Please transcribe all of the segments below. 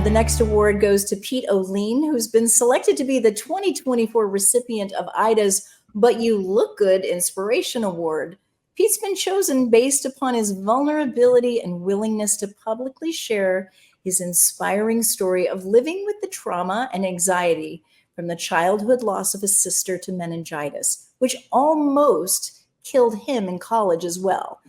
The next award goes to Pete Ohlin, who's been selected to be the 2024 recipient of IDA's But You Look Good Inspiration Award. Pete's been chosen based upon his vulnerability and willingness to publicly share his inspiring story of living with the trauma and anxiety from the childhood loss of his sister to meningitis, which almost killed him in college as well.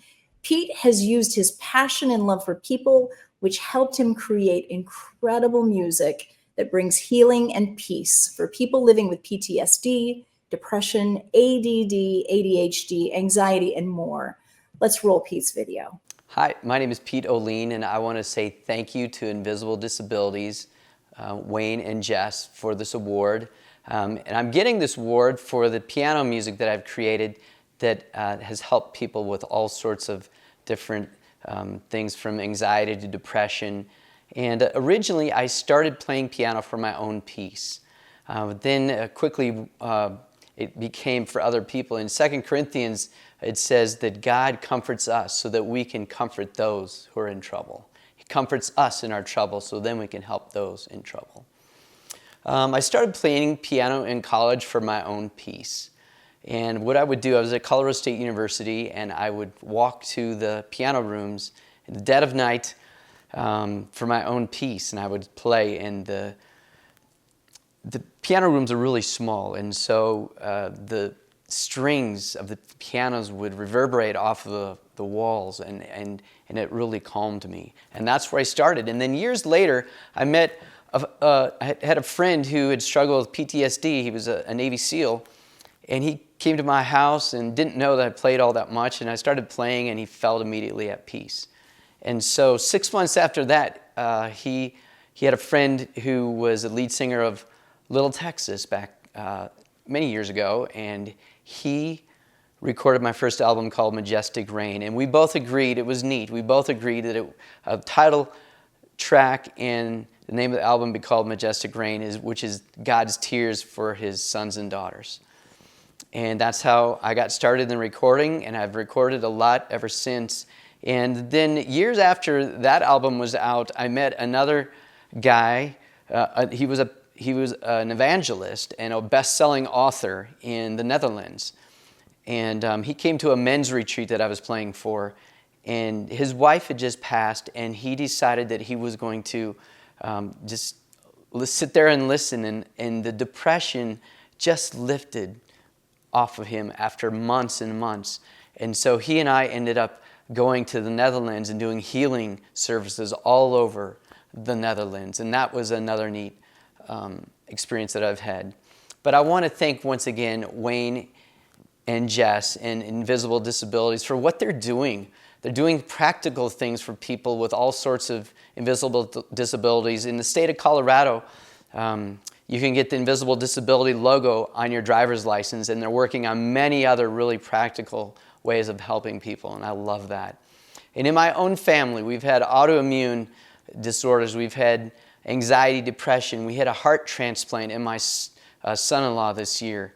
Pete has used his passion and love for people, which helped him create incredible music that brings healing and peace for people living with PTSD, depression, ADD, ADHD, anxiety, and more. Let's roll Pete's video. Hi, my name is Pete Ohlin, and I want to say thank you to Invisible Disabilities, Wayne and Jess, for this award. And I'm getting this award for the piano music that I've created that has helped people with all sorts of different things, from anxiety to depression. And originally I started playing piano for my own peace. Then quickly it became for other people. In 2 Corinthians it says that God comforts us so that we can comfort those who are in trouble. He comforts us in our trouble so then we can help those in trouble. I started playing piano in college for my own peace. And what I would do, I was at Colorado State University, and I would walk to the piano rooms in the dead of night for my own peace, and I would play. And the piano rooms are really small, and so the strings of the pianos would reverberate off of the walls, and it really calmed me. And that's where I started. And then years later, I had a friend who had struggled with PTSD. He was a Navy SEAL, and he came to my house and didn't know that I played all that much, and I started playing, and he felt immediately at peace. And so 6 months after that, he had a friend who was a lead singer of Little Texas back many years ago, and he recorded my first album called Majestic Rain, and we both agreed, it was neat, we both agreed that a title track and the name of the album be called Majestic Rain, which is God's tears for his sons and daughters. And that's how I got started in recording, and I've recorded a lot ever since. And then years after that album was out, I met another guy. He was an evangelist and a best-selling author in the Netherlands. And he came to a men's retreat that I was playing for, and his wife had just passed, and he decided that he was going to just sit there and listen, and the depression just lifted off of him after months and months. And so he and I ended up going to the Netherlands and doing healing services all over the Netherlands. And that was another neat experience that I've had. But I want to thank once again Wayne and Jess and Invisible Disabilities for what they're doing. They're doing practical things for people with all sorts of invisible disabilities. In the state of Colorado, you can get the Invisible Disability logo on your driver's license, and they're working on many other really practical ways of helping people, and I love that. And in my own family, we've had autoimmune disorders, we've had anxiety, depression, we had a heart transplant in my son-in-law this year,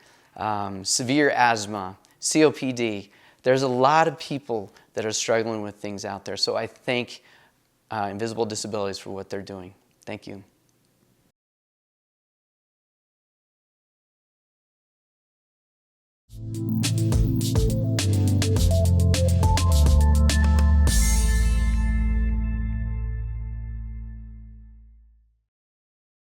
severe asthma, COPD. There's a lot of people that are struggling with things out there, so I thank Invisible Disabilities for what they're doing. Thank you.